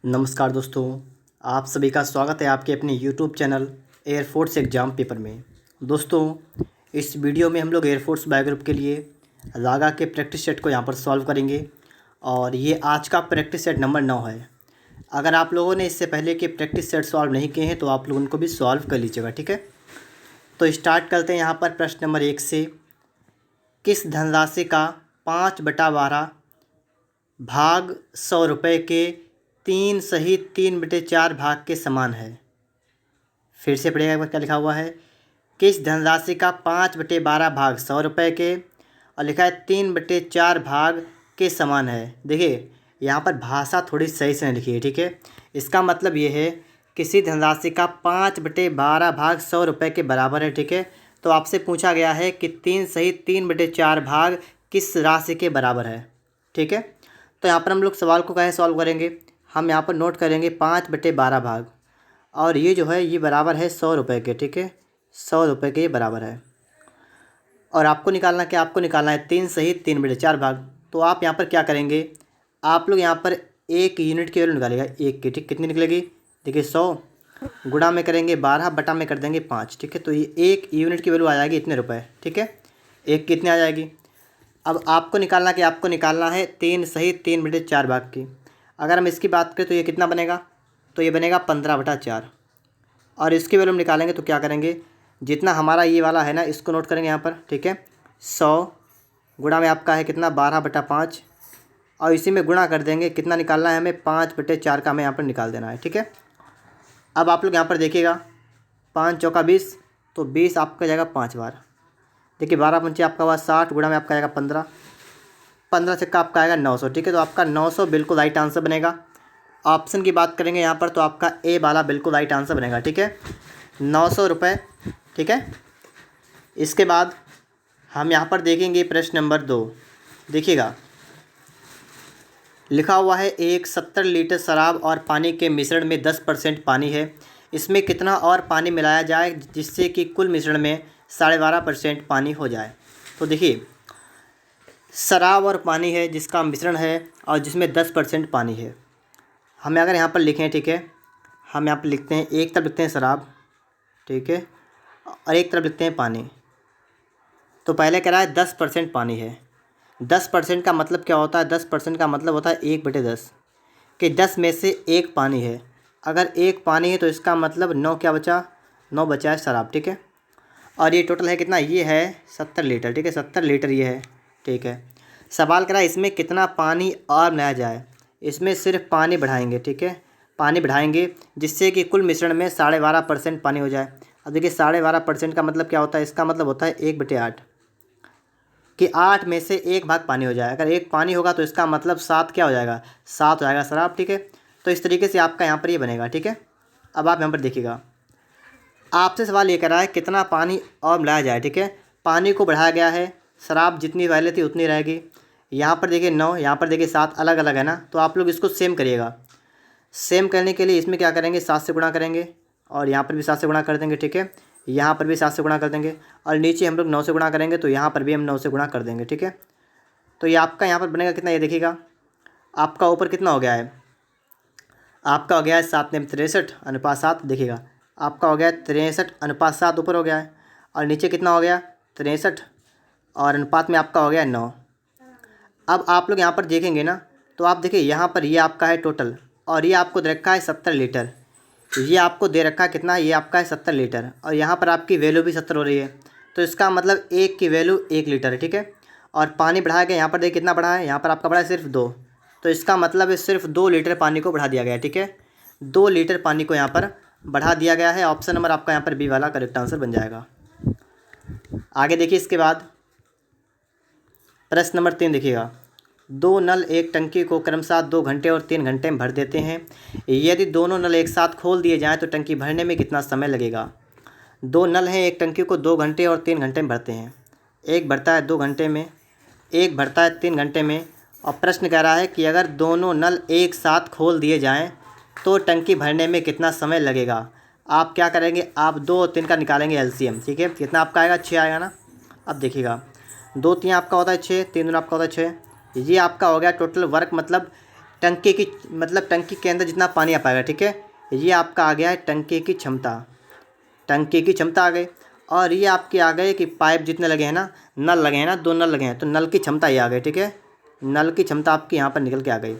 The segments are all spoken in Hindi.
नमस्कार दोस्तों, आप सभी का स्वागत है आपके अपने YouTube channel air force exam paper में। दोस्तों, इस वीडियो में हम लोग एयरफोर्स बायोग्रुप के लिए लागा के प्रैक्टिस सेट को यहाँ पर सॉल्व करेंगे और ये आज का प्रैक्टिस सेट नंबर 9 है। अगर आप लोगों ने इससे पहले के प्रैक्टिस सेट सॉल्व नहीं किए हैं तो आप लोग उनको भी सॉल्व कर लीजिएगा, ठीक है। तो स्टार्ट करते हैं यहाँ पर प्रश्न नंबर 1 से। किस धनराशि का 5/12 भाग 100 रुपये के 3 सहित 3/4 भाग के समान है। फिर से पढ़िएगा एक बार क्या लिखा हुआ है। किस धनराशि का 5/12 भाग 100 रुपये के और लिखा है 3/4 भाग के समान है। देखिए यहाँ पर भाषा थोड़ी सही से लिखी है, ठीक है। इसका मतलब ये है किसी धनराशि का 5/12 भाग 100 रुपये के बराबर है, ठीक है। तो आपसे पूछा गया है कि 3 सहित 3/4 भाग किस राशि के बराबर है, ठीक है। तो यहाँ पर हम लोग सवाल को कैसे सॉल्व करेंगे, हम यहाँ पर नोट करेंगे 5/12 भाग और ये जो है ये बराबर है 100 रुपये के, ठीक है। 100 रुपये के ये बराबर है और आपको निकालना क्या, आपको निकालना है 3 सहित 3/4 भाग। तो आप यहाँ पर क्या करेंगे, आप लोग यहाँ पर एक यूनिट की वैल्यू निकालेगा एक की, ठीक। कितनी निकलेगी, देखिए 100 गुणा में करेंगे 12 बटा में कर देंगे 5, ठीक है। तो ये एक यूनिट की वैल्यू आ जाएगी इतने रुपए, ठीक है। एक कितने आ जाएगी। अब आपको निकालना कि आपको निकालना है 3 सहित 3/4 भाग की। अगर हम इसकी बात करें तो ये कितना बनेगा, तो ये बनेगा 15/4 और इसकी वैल्यू हम निकालेंगे तो क्या करेंगे, जितना हमारा ये वाला है ना इसको नोट करेंगे यहाँ पर, ठीक है। 100 गुणा में आपका है कितना 12/5 और इसी में गुणा कर देंगे, कितना निकालना है हमें 5/4 का हमें यहाँ पर निकाल देना है, ठीक है। अब आप लोग यहाँ पर देखिएगा 5 चौका 20, तो 20 आपका जाएगा 5 बार। देखिए 12 पंचे आपका हुआ 60 गुणा में आपका आएगा 15, 15 छक्का आपका आएगा 900, ठीक है। तो आपका 900 बिल्कुल राइट आंसर बनेगा। ऑप्शन की बात करेंगे यहाँ पर तो आपका ए वाला बिल्कुल राइट आंसर बनेगा, ठीक है। 900 रुपये, ठीक है। इसके बाद हम यहाँ पर देखेंगे प्रश्न नंबर 2। देखिएगा लिखा हुआ है एक 70 लीटर शराब और पानी के मिश्रण में 10% पानी है, इसमें कितना और पानी मिलाया जाए जिससे कि कुल मिश्रण में 12.5% पानी हो जाए। तो देखिए शराब और पानी है जिसका मिश्रण है और जिसमें 10% पानी है। हमें अगर यहाँ पर लिखें, ठीक है, हम यहाँ पर लिखते हैं एक तरफ लिखते हैं शराब, ठीक है, और एक तरफ लिखते हैं पानी। तो पहले कह रहा है 10% पानी है। 10% का मतलब क्या होता है, 10% का मतलब होता है 1/10 कि 10 में से एक पानी है। अगर एक पानी है तो इसका मतलब 9 क्या बचा, 9 बचा है शराब, ठीक है। और ये टोटल है कितना, ये है 70 लीटर, ठीक है। 70 लीटर ये है, ठीक है। सवाल करा इसमें कितना पानी और मिलाया जाए, इसमें सिर्फ पानी बढ़ाएंगे, ठीक है। पानी बढ़ाएंगे जिससे कि कुल मिश्रण में 12.5% पानी हो जाए। अब देखिए 12.5% का मतलब क्या होता है, इसका मतलब होता है 1/8 कि 8 में से एक भाग पानी हो जाए। अगर एक पानी होगा तो इसका मतलब 7 क्या हो जाएगा, 7 हो जाएगा शराब, ठीक है। तो इस तरीके से आपका यहाँ पर ये बनेगा, ठीक है। अब आप यहाँ पर देखिएगा आपसे सवाल ये कर रहा है कितना पानी और मिलाया जाए, ठीक है। पानी को बढ़ाया गया है, शराब जितनी पहले थी उतनी रहेगी। यहाँ पर देखिए 9, यहाँ पर देखिए 7, अलग अलग है ना। तो आप लोग इसको सेम करिएगा। सेम करने के लिए इसमें क्या करेंगे, 7 से गुणा करेंगे और यहाँ पर भी 7 से गुणा कर देंगे, ठीक है। यहाँ पर भी 7 से गुणा कर देंगे और नीचे हम लोग 9 से गुणा करेंगे तो यहाँ पर भी हम 9 से गुणा कर देंगे, ठीक है। तो ये आपका यहाँ पर बनेगा कितना, ये देखिएगा आपका ऊपर कितना हो गया है, आपका हो गया है 7/63 देखिएगा आपका हो गया 63/7 ऊपर हो गया है और नीचे कितना हो गया 63 और अनुपात में आपका हो गया 9। अब आप लोग यहाँ पर देखेंगे ना तो आप देखिए यहाँ पर ये आपका है टोटल और ये आपको दे रखा है 70 लीटर। ये आपको दे रखा है कितना, ये आपका है 70 लीटर और यहाँ पर आपकी वैल्यू भी 70 हो रही है। तो इसका मतलब एक की वैल्यू 1 लीटर है, ठीक है। और पानी बढ़ाया गया, यहाँ पर देखिए कितना बढ़ा है, यहाँ पर आपका बढ़ा है सिर्फ 2। तो इसका मतलब है सिर्फ 2 लीटर पानी को बढ़ा दिया गया है, ठीक है। 2 लीटर पानी को यहाँ पर बढ़ा दिया गया है। ऑप्शन नंबर आपका यहाँ पर बी वाला करेक्ट आंसर बन जाएगा। आगे देखिए इसके बाद प्रश्न नंबर 3 देखिएगा। 2 नल एक टंकी को क्रमशः 2 घंटे और 3 घंटे में भर देते हैं। यदि दोनों नल एक साथ खोल दिए जाएं तो टंकी भरने में कितना समय लगेगा। 2 नल हैं, एक टंकी को 2 घंटे और 3 घंटे में भरते हैं। एक भरता है 2 घंटे में, एक भरता है 3 घंटे में। और प्रश्न कह रहा है कि अगर दोनों नल एक साथ खोल दिए जाएँ तो टंकी भरने में कितना समय लगेगा। आप क्या करेंगे, आप 2 और 3 का निकालेंगे एलसीएम, ठीक है। कितना आपका आएगा, 6 आएगा ना। अब देखिएगा 2 3 आपका होता है 6, 3 दूना आपका होता है 6। ये आपका हो गया टोटल वर्क, मतलब टंकी की मतलब टंकी के अंदर जितना पानी आ पाएगा, ठीक है। ये आपका आ गया है टंकी की क्षमता, टंकी की क्षमता आ गई। और ये आपके आ गए कि पाइप जितने लगे हैं ना, नल लगे हैं ना, 2 नल लगे हैं, तो नल की क्षमता ये आ गई, ठीक है। नल की क्षमता आपकी यहाँ पर निकल के आ गई।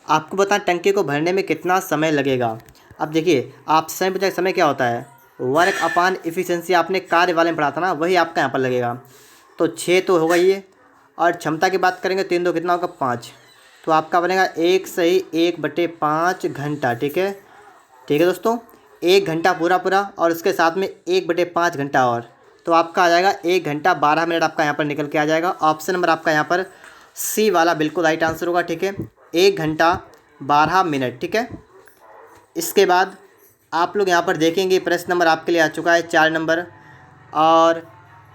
आपको बताएं टंकी को भरने में कितना समय लगेगा। अब देखिए आप समय क्या होता है, वर्क अपॉन एफिशिएंसी, आपने कार्य वाले में पढ़ा था ना, वही आपका यहाँ पर लगेगा। तो 6 तो होगा ये, और क्षमता की बात करेंगे 3 2 कितना होगा 5, तो आपका बनेगा 1/1/5 घंटा, ठीक है। ठीक है दोस्तों, 1 घंटा पूरा पूरा और उसके साथ में 1/5 घंटा और, तो आपका आ जाएगा 1 घंटा 12 मिनट आपका यहाँ पर निकल के आ जाएगा। ऑप्शन नंबर आपका यहाँ पर सी वाला बिल्कुल राइट आंसर होगा, ठीक है। 1 घंटा 12 मिनट, ठीक है। इसके बाद आप लोग यहाँ पर देखेंगे प्रश्न नंबर आपके लिए आ चुका है 4 नंबर, और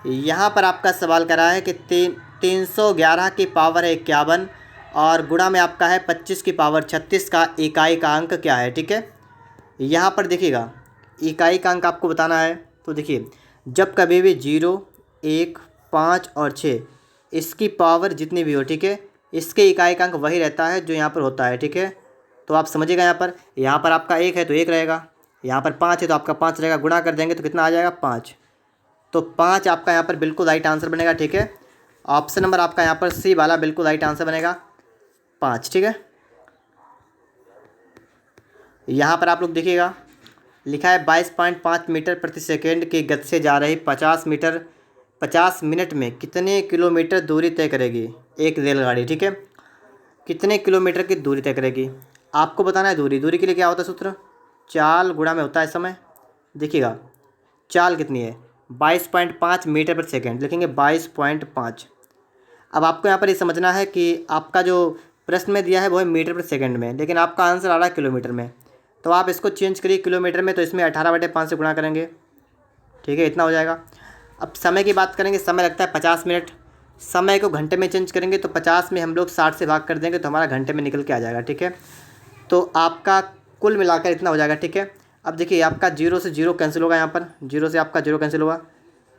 यहाँ पर आपका सवाल करा है कि 311 की पावर है 51 और गुणा में आपका है 25 की पावर 36 का इकाई का अंक क्या है, ठीक है। यहाँ पर देखिएगा इकाई का अंक आपको बताना है। तो देखिए जब कभी भी 0 1 5 और 6 इसकी पावर जितनी भी हो, ठीक है, इसके इकाई का अंक वही रहता है जो यहाँ पर होता है, ठीक है। तो आप समझिएगा यहाँ पर आपका 1 है तो 1 रहेगा, यहाँ पर 5 है तो आपका 5 रहेगा, गुणा कर देंगे तो कितना आ जाएगा 5, तो 5 आपका यहाँ पर बिल्कुल राइट आंसर बनेगा, ठीक है। ऑप्शन नंबर आपका यहाँ पर सी वाला बिल्कुल राइट आंसर बनेगा 5, ठीक है। यहाँ पर आप लोग देखिएगा लिखा है 22.5 मीटर प्रति सेकेंड की गति से जा रही 50 मिनट में कितने किलोमीटर दूरी तय करेगी एक रेलगाड़ी, ठीक है। कितने किलोमीटर की दूरी तय करेगी आपको बताना है। दूरी के लिए क्या होता है सूत्र, चाल गुणा में होता है समय। देखिएगा चाल कितनी है 22.5 मीटर प्रति सेकेंड, लिखेंगे 22.5। अब आपको यहाँ पर ये समझना है कि आपका जो प्रश्न में दिया है वो है मीटर प्रति सेकंड में, लेकिन आपका आंसर आ रहा है किलोमीटर में, तो आप इसको चेंज करिए किलोमीटर में, तो इसमें 18/5 से गुणा करेंगे, ठीक है, इतना हो जाएगा। अब समय की बात करेंगे, समय लगता है 50 मिनट, समय को घंटे में चेंज करेंगे तो 50 में हम लोग 60 से भाग कर देंगे तो हमारा घंटे में निकल के आ जाएगा, ठीक है। तो आपका कुल मिलाकर इतना हो जाएगा, ठीक है। अब देखिए आपका 0 से 0 कैंसिल होगा, यहाँ पर 0 से आपका 0 कैंसिल हुआ,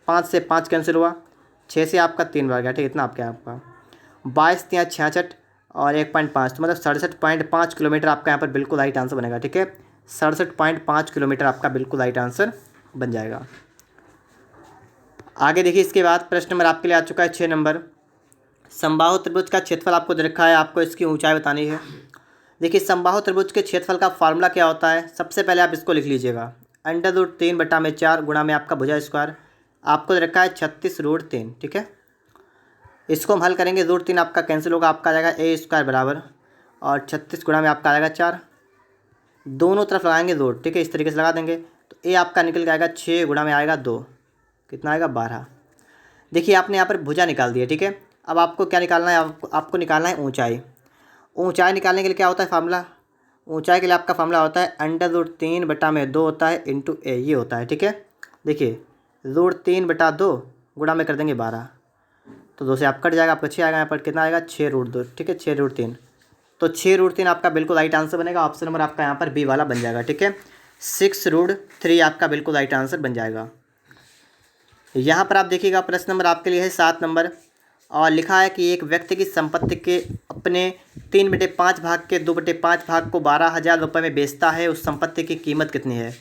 5 से 5 कैंसिल हुआ, 6 से आपका 3 बार गया, ठीक है, इतना आपका 22 3 66 और 1.5, तो मतलब 67.5 किलोमीटर आपका यहाँ पर बिल्कुल राइट आंसर बनेगा, ठीक है। 67.5 किलोमीटर आपका बिल्कुल राइट आंसर बन जाएगा। आगे देखिए इसके बाद प्रश्न नंबर आपके लिए आ चुका है 6 नंबर। समबाहु त्रिभुज का क्षेत्रफल आपको दे रखा है, आपको इसकी ऊंचाई बतानी है। देखिए समबाहु त्रिभुज के क्षेत्रफल का फार्मूला क्या होता है, सबसे पहले आप इसको लिख लीजिएगा, √3/4 गुणा में आपका भुजा स्क्वायर, आपको दे रखा है 36√3, ठीक है। इसको हम हल करेंगे, √3 आपका कैंसिल होगा, आपका आ जाएगा a² बराबर, और 36 गुणा में आपका आएगा 4, दोनों तरफ लगाएंगे रूट, ठीक है, इस तरीके से लगा देंगे तो a आपका निकल के आएगा 6 गुणा में आएगा 2, कितना आएगा 12। देखिए आपने यहाँ पर भुजा निकाल दिया, ठीक है। अब आपको क्या निकालना है, आपको निकालना है ऊंचाई। ऊंचाई निकालने के लिए क्या होता है फार्मूला, ऊंचाई के लिए आपका फार्मूला होता है √3/2 होता है इंटू a, ये होता है, ठीक है। देखिए √3/2 गुणा में कर देंगे 12, तो 2 से आप कट जाएगा, आपका 6 आएगा, यहाँ पर कितना आएगा 6√2, ठीक है, 6√3, तो 6√3 आपका बिल्कुल राइट आंसर बनेगा। ऑप्शन नंबर आपका यहाँ पर बी वाला बन जाएगा, ठीक है। 6√3 आपका बिल्कुल राइट आंसर बन जाएगा। यहाँ पर आप देखिएगा प्रश्न नंबर आपके लिए है 7 नंबर, और लिखा है कि एक व्यक्ति की संपत्ति के अपने 3/5 भाग के 2/5 भाग को 12,000 रुपये में बेचता है, उस संपत्ति की कीमत कितनी है।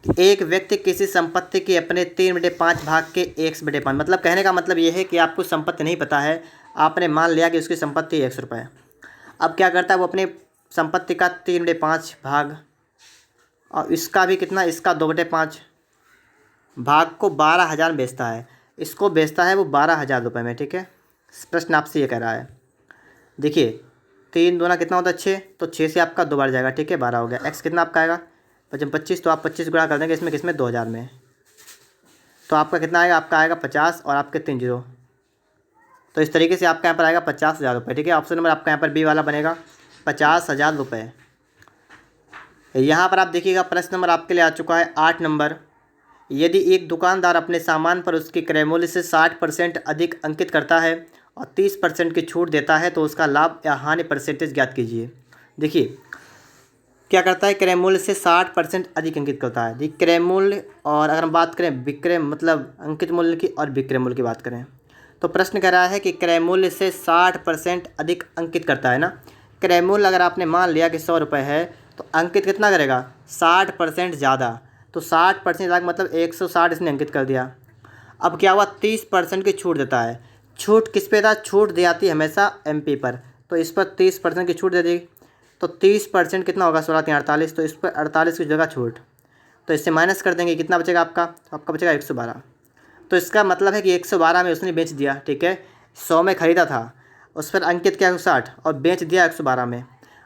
एक व्यक्ति किसी संपत्ति के अपने 3/5 भाग के 1/5, मतलब कहने का मतलब ये है कि आपको संपत्ति नहीं पता है, आपने मान लिया कि उसकी संपत्ति 100 रुपये। अब क्या करता है वो अपने संपत्ति का 3/5 भाग, और इसका भी कितना, इसका 2/5 भाग को 12,000 बेचता है, इसको बेचता है वो 12,000 रुपये में, ठीक है। प्रश्न आपसे ये कह रहा है, देखिए 3 दूना कितना होता है 6, तो 6 से आपका 2 बार जाएगा, ठीक है, 12 हो गया। एक्स कितना आपका आएगा 25, तो आप 25 गुणा कर देंगे इसमें किसमें 2000 में, तो आपका कितना आएगा, आपका आएगा 50 और आपके 3 0, तो इस तरीके से आपका यहाँ पर आएगा 50,000 रुपये, ठीक है। ऑप्शन नंबर आपका यहाँ पर बी वाला बनेगा 50,000 रुपये। यहाँ पर आप देखिएगा प्रश्न नंबर आपके लिए आ चुका है 8 नंबर। यदि एक दुकानदार अपने सामान पर उसके क्रय मूल्य से 60% अधिक अंकित करता है और 30% की छूट देता है तो उसका लाभ या हानि परसेंटेज ज्ञात कीजिए। देखिए क्या करता है, क्रय मूल्य से 60% अधिक अंकित करता है। देखिए क्रय मूल्य, और अगर हम बात करें विक्रय मतलब अंकित मूल्य की और विक्रय मूल्य की बात करें, तो प्रश्न कह रहा है कि क्रय मूल्य से 60% अधिक अंकित करता है ना, क्रैमूल अगर आपने मान लिया कि 100 रुपये है तो अंकित कितना करेगा 60% ज़्यादा। तो 60% ज़्यादा मतलब 160 इसने अंकित कर दिया। अब क्या हुआ 30% की छूट देता है। छूट किस पे था, छूट दी जाती है हमेशा MP पर, तो इस पर 30% की छूट दे दी। तो 30% कितना होगा 16×3 = 48, तो इस पर 48 की जगह छूट, तो इससे माइनस कर देंगे, कितना बचेगा आपका, तो आपका बचेगा 112। तो इसका मतलब है कि 112 में उसने बेच दिया, ठीक है। 100 में ख़रीदा था, उस पर अंकित किया 160 और बेच दिया 112 में।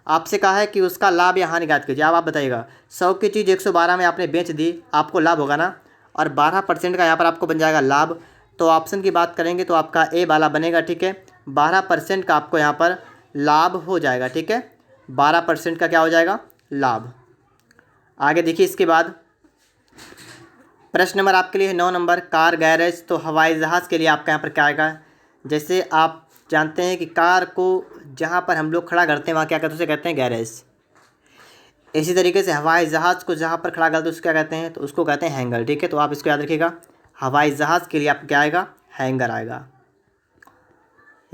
आपसे कहा है कि उसका लाभ या हानि ज्ञात कीजिए। अब आप बताइएगा 100 की चीज़ 112 में आपने बेच दी, आपको लाभ होगा ना, और 12% का यहाँ पर आपको बन जाएगा लाभ। तो ऑप्शन की बात करेंगे तो आपका ए वाला बनेगा, ठीक है। 12% का आपको यहाँ पर लाभ हो जाएगा, ठीक है। 12% का क्या हो जाएगा, लाभ। आगे देखिए इसके बाद प्रश्न नंबर आपके लिए है 9 नंबर, कार गैरेज। तो हवाई जहाज़ के लिए आपका यहाँ पर क्या आएगा, जैसे आप जानते हैं कि कार को जहाँ पर हम लोग खड़ा करते हैं वहाँ क्या कहते हैं, उसे कहते हैं गैरेज। इसी तरीके से हवाई जहाज़ को जहाँ पर खड़ा करते हैं उसको क्या कहते हैं, तो उसको कहते हैं हैंगर, ठीक है। तो आप इसको याद रखिएगा, हवाई जहाज़ के लिए आपका क्या आएगा, हैंगर आएगा।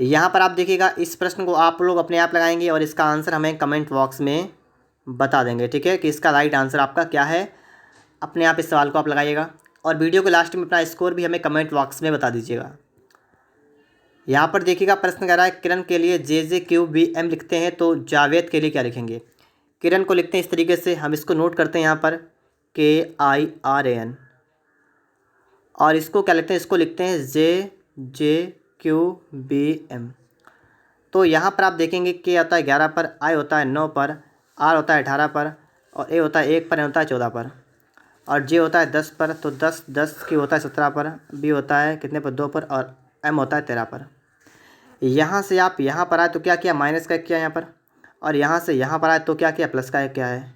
यहाँ पर आप देखिएगा इस प्रश्न को आप लोग अपने आप लगाएंगे और इसका आंसर हमें कमेंट बॉक्स में बता देंगे, ठीक है, कि इसका राइट आंसर आपका क्या है। अपने आप इस सवाल को आप लगाइएगा और वीडियो के लास्ट में अपना स्कोर भी हमें कमेंट बॉक्स में बता दीजिएगा। यहाँ पर देखिएगा प्रश्न कह रहा है किरण के लिए JJQBM लिखते हैं, तो जावेद के लिए क्या लिखेंगे। किरण को लिखते हैं इस तरीके से, हम इसको नोट करते हैं यहाँ पर KIRAN, और इसको क्या लिखते हैं, इसको लिखते हैं JJQBM। तो यहाँ पर आप देखेंगे K होता है 11 पर, I होता है 9 पर, R होता है 18 पर, और A होता है 1 पर, N होता है 14 पर, और J होता है 10 पर। तो 10 की होता है 17 पर, B होता है कितने पर, 2 पर, और M होता है 13 पर। यहाँ से आप यहाँ पर आए तो क्या किया, माइनस का किया यहाँ पर, और यहाँ से यहाँ पर आए तो क्या किया, प्लस का क्या है।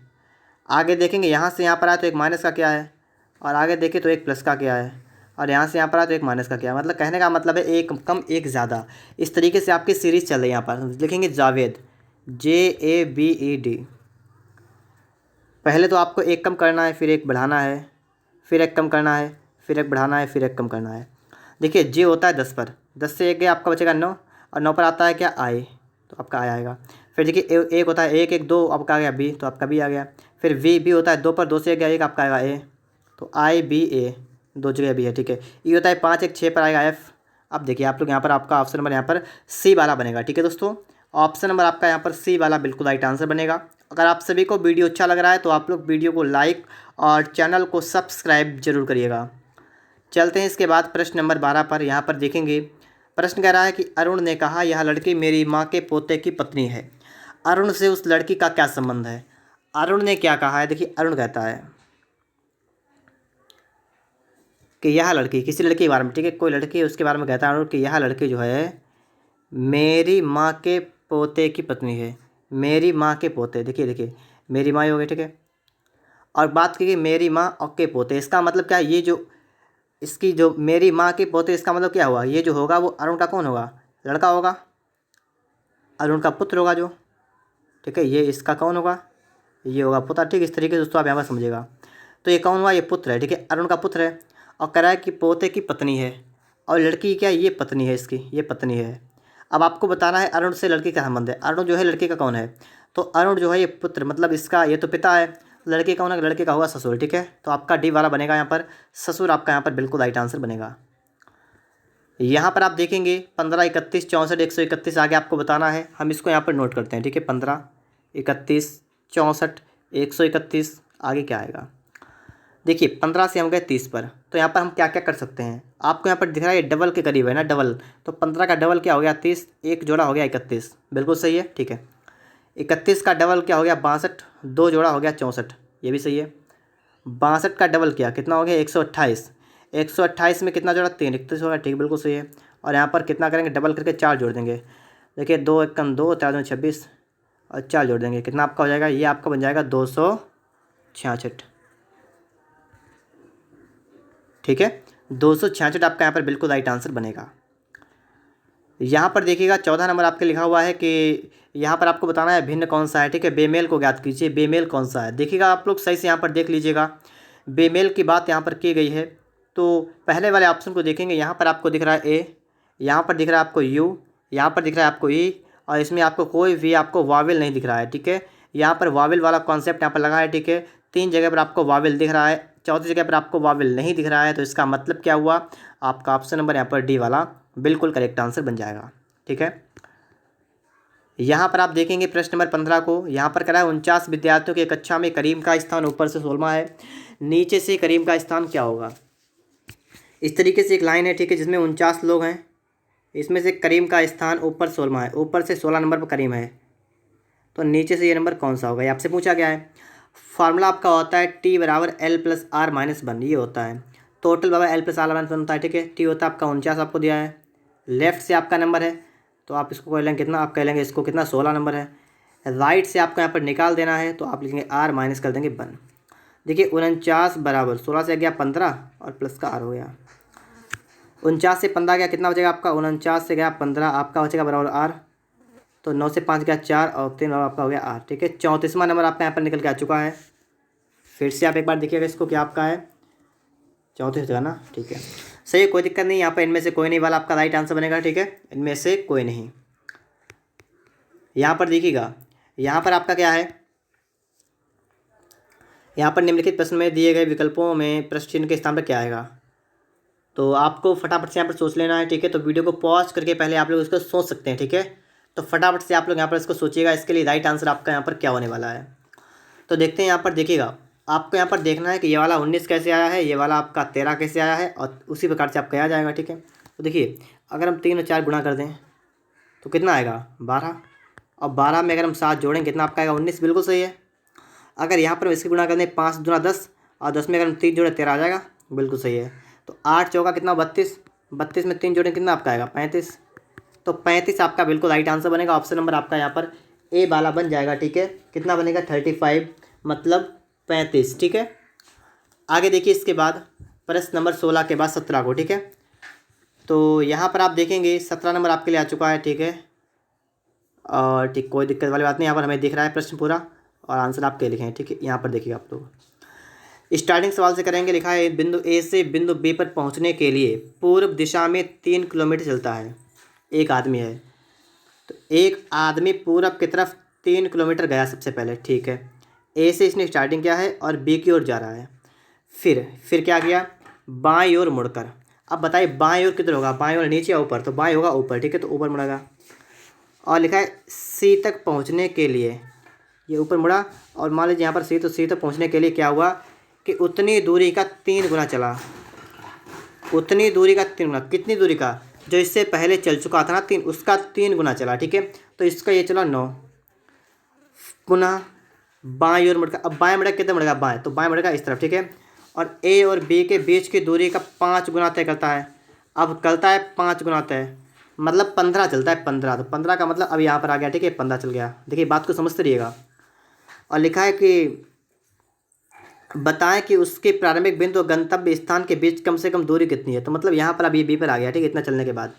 आगे देखेंगे यहाँ से यहाँ पर आए तो एक माइनस का क्या है, और आगे देखें तो एक प्लस का क्या है, और यहाँ से यहाँ पर आए तो एक माइनस का क्या है। मतलब कहने का मतलब है एक कम एक ज़्यादा। इस तरीके से आपकी सीरीज़ चल रही है। यहाँ पर लिखेंगे जावेद, JAVED। पहले तो आपको एक कम करना है, फिर एक बढ़ाना है, फिर एक कम करना है, फिर एक बढ़ाना है, फिर एक कम करना है। देखिए J होता है 10 पर, 10 से एक गया आपका बचेगा 9, और 9 पर आता है क्या, I, तो आपका I आएगा। फिर देखिए एक होता है 1 1 2, आपका आ गया B, तो आपका B आ गया। फिर B होता है 2 पर, 2 से एक गया 1, आपका आएगा A, तो IBA, 2 जगह B है, ठीक है। E होता है 5 1 6 पर आएगा F। अब देखिए आप लोग यहाँ पर आपका ऑप्शन नंबर यहाँ पर C वाला बनेगा, ठीक है दोस्तों। ऑप्शन नंबर आपका यहाँ पर C वाला बिल्कुल राइट आंसर बनेगा। अगर आप सभी को वीडियो अच्छा लग रहा है तो आप लोग वीडियो को लाइक और चैनल को सब्सक्राइब जरूर करिएगा। चलते हैं इसके बाद प्रश्न नंबर 12 पर। यहाँ पर देखेंगे प्रश्न कह रहा है कि अरुण ने कहा यह लड़की मेरी माँ के पोते की पत्नी है। अरुण से उस लड़की का क्या संबंध है। अरुण ने क्या कहा है, देखिए अरुण कहता है कि यह लड़की, किसी लड़की के बारे में, ठीक है, कोई लड़की है उसके बारे में कहता है अरुण कि यह लड़की जो है मेरी माँ के पोते की पत्नी है। मेरी माँ के पोते, देखिए देखिए मेरी माँ हो गई, ठीक है, और बात की मेरी माँ और के पोते, इसका मतलब क्या है, ये जो इसकी जो मेरी माँ के पोते, इसका मतलब क्या हुआ, ये जो होगा वो अरुण का कौन होगा, लड़का होगा, अरुण का पुत्र होगा जो, ठीक है। ये इसका कौन होगा, ये होगा पुत्र, ठीक। इस तरीके से दोस्तों आप यहाँ पर समझिएगा। तो ये कौन हुआ, ये पुत्र है, ठीक है, अरुण का पुत्र है, और कह रहा है कि पोते की पत्नी है, और लड़की क्या, ये पत्नी है इसकी, ये पत्नी है। अब आपको बताना है अरुण से लड़की का संबंध है। अरुण जो है लड़के का कौन है, तो अरुण जो है ये पुत्र, मतलब इसका ये तो पिता है, लड़के का होना, लड़के का होगा ससुर, ठीक है। तो आपका डी वाला बनेगा यहाँ पर, ससुर आपका यहाँ पर बिल्कुल राइट आंसर बनेगा। यहाँ पर आप देखेंगे 15 31 64 131 आगे आपको बताना है, हम इसको यहाँ पर नोट करते हैं, ठीक है। 15 31 64 131 आगे क्या आएगा, देखिए 15 से हम गए 30 पर, तो यहाँ पर हम क्या क्या कर सकते हैं, आपको यहाँ पर दिख रहा है ये डबल के करीब है ना, डबल, तो 15 का डबल क्या हो गया 30, एक जोड़ा हो गया 31, बिल्कुल सही है, ठीक है। 31 का डबल क्या हो गया 62, दो जोड़ा हो गया 64, ये भी सही है। 62 का डबल क्या, कितना हो गया 128, 128 में कितना जोड़ा 3, 31 हो गया, ठीक, बिल्कुल सही है। और यहाँ पर कितना करेंगे, डबल करके 4 जोड़ देंगे, देखिए 2 1 2, 4 2 26, और 4 जोड़ देंगे, कितना आपका हो जाएगा, ये आपका बन जाएगा 266, ठीक है। 266 आपका यहाँ पर बिल्कुल राइट आंसर बनेगा। यहाँ पर देखिएगा 14 नंबर आपके लिखा हुआ है कि यहाँ पर आपको बताना है भिन्न कौन सा है, ठीक है। बेमेल को ज्ञात कीजिए, बेमेल कौन सा है, देखिएगा आप लोग सही से यहाँ पर देख लीजिएगा, बेमेल की बात यहाँ पर की गई है। तो पहले वाले ऑप्शन को देखेंगे, यहाँ पर आपको दिख रहा है ए, यहाँ पर दिख रहा है आपको यू, यहाँ पर दिख रहा है आपको ई, और इसमें आपको कोई भी आपको वावेल नहीं दिख रहा है, ठीक है। यहाँ पर वावेल वाला कॉन्सेप्ट यहाँ पर लगा है, ठीक है। 3 जगह पर आपको वावेल दिख रहा है, चौथी जगह पर आपको वावेल नहीं दिख रहा है, तो इसका मतलब क्या हुआ, आपका ऑप्शन नंबर यहाँ पर डी वाला बिल्कुल करेक्ट आंसर बन जाएगा, ठीक है। यहाँ पर आप देखेंगे प्रश्न नंबर 15 को, यहाँ पर करा है 49 विद्यार्थियों की कक्षा में करीम का स्थान ऊपर से 16वां है, नीचे से करीम का स्थान क्या होगा। इस तरीके से एक लाइन है, ठीक है, जिसमें 49 लोग हैं, इसमें से करीम का स्थान ऊपर 16वां है, ऊपर से 16 नंबर पर करीम है, तो नीचे से ये नंबर कौन सा होगा, ये आपसे पूछा गया है। फार्मूला आपका होता है टी बराबर एल प्लस आर माइनस 1, ये होता है टोटल बराबर एल प्लस आर माइनस 1 होता है, ठीक है। टी होता है आपका 49 आपको दिया है, लेफ्ट से आपका नंबर है तो आप इसको कह लेंगे कितना, आप कह लेंगे इसको कितना 16 नंबर है। राइट से आपको यहाँ पर निकाल देना है तो आप लिखेंगे आर माइनस कर देंगे 1। देखिए 49 बराबर 16 से गया 15 और प्लस का आर हो गया, 49 से 15 गया कितना बचेगा आपका, 49 से गया 15 आपका बचेगा बराबर आर, तो 9 से 5 गया 4 और 3 और आपका हो गया आर, ठीक है। 34वां नंबर आपका यहाँ पर निकल के आ चुका है। फिर से आप एक बार देखिएगा इसको क्या आपका है 34 जगह ना, ठीक है, सही है, कोई दिक्कत नहीं। यहाँ पर इनमें से कोई नहीं वाला आपका राइट आंसर बनेगा, ठीक है, इनमें से कोई नहीं। यहाँ पर देखिएगा, यहाँ पर आपका क्या है, यहाँ पर निम्नलिखित प्रश्न में दिए गए विकल्पों में प्रश्न चिन्ह के स्थान पर क्या आएगा, तो आपको फटाफट से यहाँ पर सोच लेना है, ठीक है। तो वीडियो को पॉज करके पहले आप लोग इसको सोच सकते हैं, ठीक है। तो फटाफट से आप लोग यहाँ पर इसको सोचिएगा, इसके लिए राइट आंसर आपका यहाँ पर क्या होने वाला है। तो देखते हैं, यहाँ पर देखिएगा, आपको यहाँ पर देखना है कि ये वाला 19 कैसे आया है, ये वाला आपका 13 कैसे आया है, और उसी प्रकार से आपका आ जाएगा, ठीक है। तो देखिए अगर हम 3 और 4 गुणा कर दें तो कितना आएगा 12, और 12 में अगर हम 7 जोड़ें कितना आपका आएगा 19, बिल्कुल सही है। अगर यहाँ पर इसकी गुणा कर दें 5 दूना 10 और 10 में अगर हम 3 जोड़े 13 आ जाएगा, बिल्कुल सही है। तो 8 चौका कितना 32, 32 में 3 जोड़े कितना आपका आएगा 35, तो 35 आपका बिल्कुल राइट आंसर बनेगा। ऑप्शन नंबर आपका यहाँ पर ए वाला बन जाएगा, ठीक है। कितना बनेगा 35 मतलब 35, ठीक है। आगे देखिए इसके बाद प्रश्न नंबर 16 के बाद 17 को, ठीक है। तो यहाँ पर आप देखेंगे 17 नंबर आपके लिए आ चुका है, ठीक है, और ठीक कोई दिक्कत वाली बात नहीं। यहाँ पर हमें दिख रहा है प्रश्न पूरा और आंसर आपके लिखे हैं, ठीक है। यहाँ पर देखिए आप लोग स्टार्टिंग सवाल से करेंगे, लिखा है बिंदु ए से बिंदु बी पर पहुँचने के लिए पूर्व दिशा में 3 किलोमीटर चलता है, एक आदमी है, तो एक आदमी पूरब की तरफ 3 किलोमीटर गया सबसे पहले, ठीक है। ए से इसने स्टार्टिंग किया है और बी की ओर जा रहा है, फिर क्या किया बाईं ओर मुड़कर, अब बताइए बाईं ओर किधर होगा, बाईं ओर नीचे या ऊपर, तो बाईं होगा ऊपर, ठीक है, तो ऊपर मुड़ेगा। और लिखा है सी तक पहुंचने के लिए, ये ऊपर मुड़ा, और मान लीजिए यहाँ पर सी, तो सी तक पहुंचने के लिए क्या हुआ कि उतनी दूरी का 3 गुना चला, उतनी दूरी का 3 गुना, कितनी दूरी का, जो इससे पहले चल चुका था ना 3, उसका 3 गुना चला, ठीक है। तो इसका ये चला 9, पुनः बाईं ओर मुड़कर, अब बाएं मुड़ेगा कितना मुड़ेगा बाएं, तो बाएं मुड़ेगा इस तरफ, ठीक है। और ए और बी के बीच की दूरी का 5 गुना तय करता है, अब करता है 5 गुना तय, मतलब 15 चलता है, 15, तो 15 का मतलब अब यहाँ पर आ गया, ठीक है, 15 चल गया। देखिए बात को समझते रहिएगा। और लिखा है कि बताएं कि उसके प्रारंभिक बिंदु और गंतव्य स्थान के बीच कम से कम दूरी कितनी है, तो मतलब यहाँ पर अब ये बी पर आ गया, ठीक है, इतना चलने के बाद।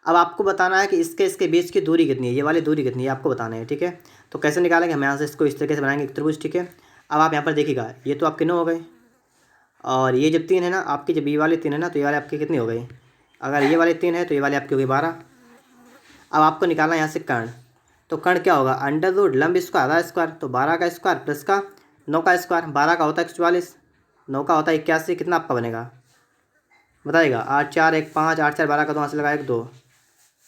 अब आपको बताना है कि इसके बीच की दूरी कितनी है, ये वाली दूरी कितनी है आपको बताना है, ठीक है। तो कैसे निकालेंगे, हम यहाँ से इसको इस तरीके से बनाएंगे एक त्रिभुज, ठीक है। अब आप यहाँ पर देखिएगा, ये तो आपके 9 हो गए, और ये जब 3 है ना आपकी, जब ये वाले 3 है ना, तो ये वाले आपके कितनी हो गई, अगर ये वाले 3 है तो ये वाले आपकी हो गई 12। अब आपको निकालना है यहाँ से कर्ण, तो कर्ण क्या होगा अंडर रूट लंब स्क्वायर आधा स्क्वायर, तो 12 का स्क्वायर प्लस का 9 का स्क्वायर, 12 का होता है 144, 9 का होता है 81, कितना आपका बनेगा बताइएगा, 8 4 1 5, 8 4 12 का 2 हाथ से लगा 1 2,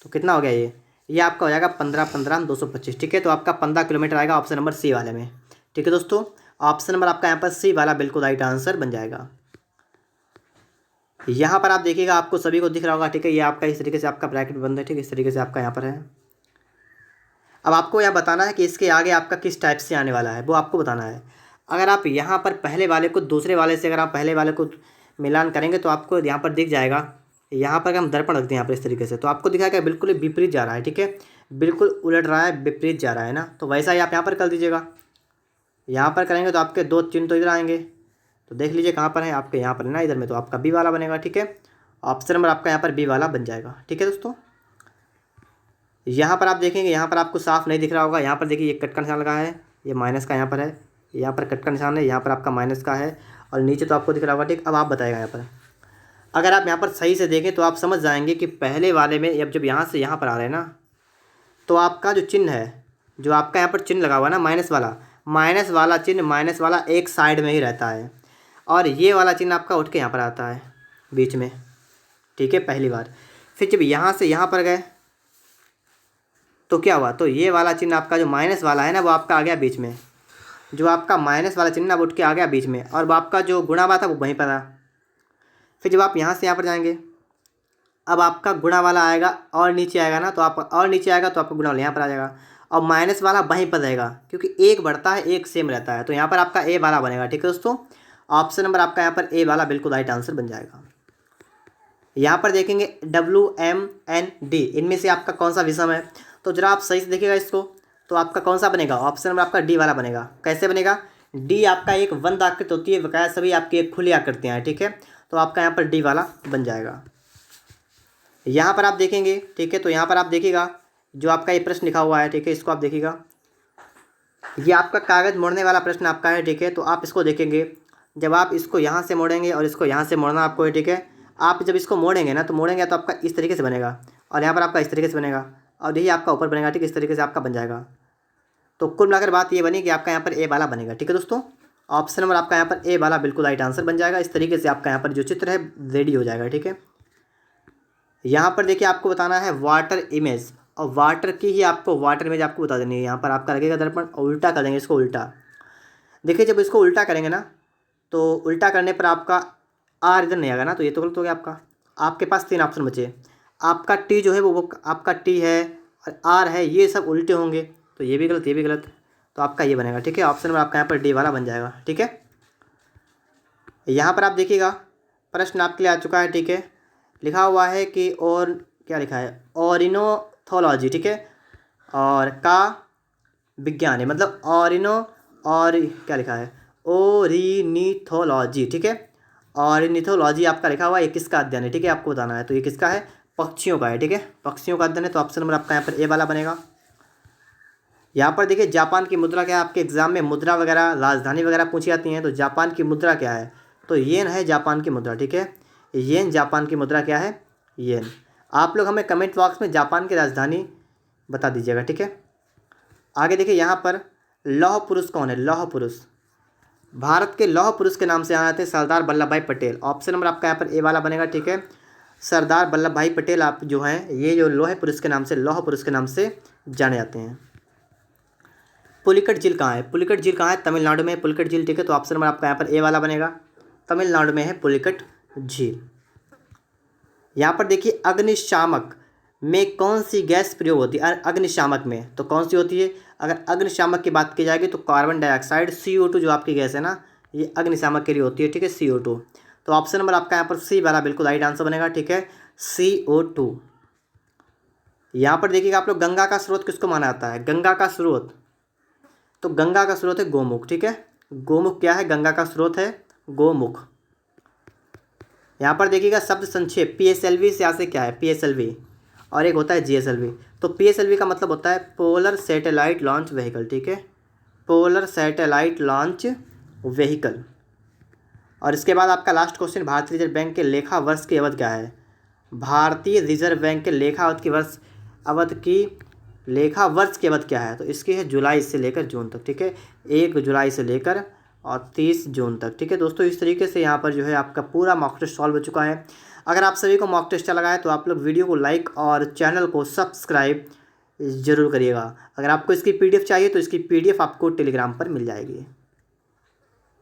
तो कितना हो गया ये आपका हो जाएगा 15 15 225, ठीक है। तो आपका 15 किलोमीटर आएगा ऑप्शन नंबर सी वाले में, ठीक है दोस्तों। ऑप्शन नंबर आपका यहाँ पर सी वाला बिल्कुल राइट आंसर बन जाएगा। यहाँ पर आप देखिएगा, आपको सभी को दिख रहा होगा, ठीक है, ये आपका इस तरीके से आपका ब्रैकेट बंद है, ठीक है, इस तरीके से आपका यहाँ पर है। अब आपको यह बताना है कि इसके आगे आपका किस टाइप से आने वाला है, वो आपको बताना है। अगर आप यहाँ पर पहले वाले को दूसरे वाले से अगर आप पहले वाले को मिलान करेंगे तो आपको यहाँ पर दिख जाएगा, यहाँ पर हम दर्पण रखते हैं यहाँ पर इस तरीके से, तो आपको दिखाएगा बिल्कुल विपरीत जा रहा है, ठीक है, बिल्कुल उलट रहा है, विपरीत जा रहा है ना, तो वैसा ही आप यहाँ पर कर दीजिएगा। यहाँ पर करेंगे तो आपके 2 चिन्ह तो इधर आएंगे, तो देख लीजिए कहाँ पर है आपके, यहाँ पर है ना इधर में, तो आपका बी वाला बनेगा, ठीक है। ऑप्शन नंबर आपका यहाँ पर बी वाला बन जाएगा, ठीक है दोस्तों। यहाँ पर आप देखेंगे, यहाँ पर आपको साफ नहीं दिख रहा होगा, यहाँ पर देखिए ये कट का निशान लगा है, ये माइनस का यहाँ पर है, यहाँ पर कट का निशान है, यहाँ पर आपका माइनस का है, और नीचे तो आपको दिख रहा होगा, ठीक। अब आप बताएगा यहाँ पर, अगर आप यहाँ पर सही से देखें तो आप समझ जाएंगे कि पहले वाले में अब जब यहाँ से यहाँ पर आ रहे हैं ना, तो आपका जो चिन्ह है, जो आपका यहाँ पर चिन्ह लगा हुआ है ना माइनस वाला चिन्ह, माइनस वाला एक साइड में ही रहता है, और ये वाला चिन्ह आपका उठ के यहाँ पर आता है बीच में, ठीक है, पहली बार। फिर जब यहाँ से यहाँ पर गए तो क्या हुआ, तो ये वाला चिन्ह आपका जो माइनस वाला है ना वो आपका आ गया बीच में, जो आपका माइनस वाला चिन्ह ना वो उठ के आ गया बीच में, और आपका जो गुणा वाला था वो वहीं पर था। फिर जब आप यहाँ से यहाँ पर जाएंगे, अब आपका गुणा वाला आएगा और नीचे आएगा ना, तो आप और नीचे आएगा तो आपका गुणा वाला यहाँ पर आ जाएगा, और माइनस वाला वहीं पर रहेगा, क्योंकि एक बढ़ता है एक सेम रहता है, तो यहाँ पर आपका ए वाला बनेगा। ठीक है दोस्तों, ऑप्शन नंबर आपका यहाँ पर ए वाला बिल्कुल राइट आंसर बन जाएगा। यहाँ पर देखेंगे WMND, इनमें से आपका कौन सा विषम है, तो जरा आप सही से देखिएगा इसको, तो आपका कौन सा बनेगा, ऑप्शन नंबर आपका डी वाला बनेगा। कैसे बनेगा, डी आपका एक वंद आकृति होती है, बकाया सभी आपकी एक खुली आकृतियाँ हैं। ठीक है, तो आपका यहाँ पर डी वाला बन जाएगा। यहाँ पर आप देखेंगे, ठीक है, तो यहाँ पर आप देखिएगा जो आपका ये प्रश्न लिखा हुआ है, ठीक है, इसको आप देखिएगा, ये आपका कागज़ मोड़ने वाला प्रश्न आपका है। ठीक है, तो आप इसको देखेंगे, जब आप इसको यहाँ से मोड़ेंगे और इसको यहाँ से मोड़ना आपको है। ठीक है, आप जब इसको मोड़ेंगे ना, तो मोड़ेंगे तो आपका इस तरीके से बनेगा, और यहाँ पर आपका इस तरीके से बनेगा, और यही आपका ऊपर बनेगा। ठीक, इस तरीके से आपका बन जाएगा। तो कुल मिलाकर बात ये बनी कि आपका यहाँ पर ए वाला बनेगा। ठीक है दोस्तों, ऑप्शन नंबर आपका यहाँ पर ए वाला बिल्कुल राइट आंसर बन जाएगा। इस तरीके से आपका यहाँ पर जो चित्र है रेडी हो जाएगा। ठीक है, यहाँ पर देखिए आपको बताना है वाटर इमेज, और वाटर की ही आपको वाटर इमेज आपको बता देनी है। यहाँ पर आपका लगेगा दर्पण, और उल्टा कर देंगे इसको उल्टा। देखिए जब इसको उल्टा करेंगे ना, तो उल्टा करने पर आपका आर इधर नहीं आएगा ना, तो ये तो गलत हो गया आपका। आपके पास 3 ऑप्शन बचे, आपका टी जो है वो आपका टी है और आर है, ये सब उल्टे होंगे, तो ये भी गलत, ये भी गलत, तो आपका ये बनेगा। ठीक है, ऑप्शन में आपका यहाँ पर डी वाला बन जाएगा। ठीक है, यहाँ पर आप देखिएगा प्रश्न आपके लिए आ चुका है। ठीक है, लिखा हुआ है कि, और क्या लिखा है, ऑरिनोथोलॉजी। ठीक है, और का विज्ञान है, मतलब ऑरिनो, और क्या लिखा है, ओरिनिथोलॉजी। ठीक है, ऑरिनिथोलॉजी आपका लिखा हुआ है, ये किसका अध्ययन है। ठीक है, आपको बताना है, तो ये किसका है, पक्षियों का है। ठीक है, पक्षियों का अध्ययन है, तो ऑप्शन नंबर आपका यहाँ पर ए वाला बनेगा। यहाँ पर देखिए जापान की मुद्रा क्या है, आपके एग्जाम में मुद्रा वगैरह राजधानी वगैरह पूछी जाती हैं, तो जापान की मुद्रा क्या है, तो येन है जापान की मुद्रा। ठीक है, येन जापान की मुद्रा क्या है, येन। आप लोग हमें कमेंट बॉक्स में जापान की राजधानी बता दीजिएगा। ठीक है, आगे देखिए यहाँ पर लौह पुरुष कौन है, लौह पुरुष, भारत के लौह पुरुष के नाम से जाने जाते हैं सरदार वल्लभ भाई पटेल। ऑप्शन नंबर आपका यहाँ पर ए वाला बनेगा। ठीक है, सरदार वल्लभ भाई पटेल आप जो हैं, ये जो लौह पुरुष के नाम से, लौह पुरुष के नाम से जाने जाते हैं। पुलिकट झील कहाँ है, पुलिकट झील कहाँ है, तमिलनाडु में पुलिकट झील। ठीक है, तो ऑप्शन नंबर आपका यहाँ पर ए वाला बनेगा, तमिलनाडु में है पुलिकट झील। यहाँ पर देखिए अग्निशामक में कौन सी गैस प्रयोग होती है, अग्निशामक में तो कौन सी होती है, अगर अग्निशामक की बात की जाएगी तो कार्बन डाइऑक्साइड CO2 जो आपकी गैस है ना, ये अग्निशामक के लिए होती है। ठीक है, CO2, तो ऑप्शन नंबर आपका यहाँ पर सी वाला बिल्कुल राइट आंसर बनेगा। ठीक है, CO2। यहाँ पर देखिएगा आप लोग, गंगा का स्रोत किसको माना जाता है, गंगा का स्रोत, तो गंगा का स्रोत है गोमुख। ठीक है, गोमुख क्या है, गंगा का स्रोत है गोमुख। यहाँ पर देखिएगा शब्द संक्षेप, PSLV से यहाँ से क्या है, PSLV, और एक होता है GSLV। तो PSLV का मतलब होता है पोलर सैटेलाइट लॉन्च व्हीकल। ठीक है, पोलर सैटेलाइट लॉन्च व्हीकल। और इसके बाद आपका लास्ट क्वेश्चन, भारतीय रिजर्व बैंक के लेखा वर्ष की अवधि क्या है, भारतीय रिजर्व बैंक के लेखा अवधि की लेखा वर्ष की अवधि क्या है, तो इसकी है जुलाई से लेकर जून तक। ठीक है, 1 जुलाई से लेकर और 30 जून तक। ठीक है दोस्तों, इस तरीके से यहाँ पर जो है आपका पूरा मॉक टेस्ट सॉल्व हो चुका है। अगर आप सभी को मॉक टेस्ट अच्छा लगा है तो आप लोग वीडियो को लाइक और चैनल को सब्सक्राइब ज़रूर करिएगा। अगर आपको इसकी PDF चाहिए तो इसकी PDF आपको टेलीग्राम पर मिल जाएगी।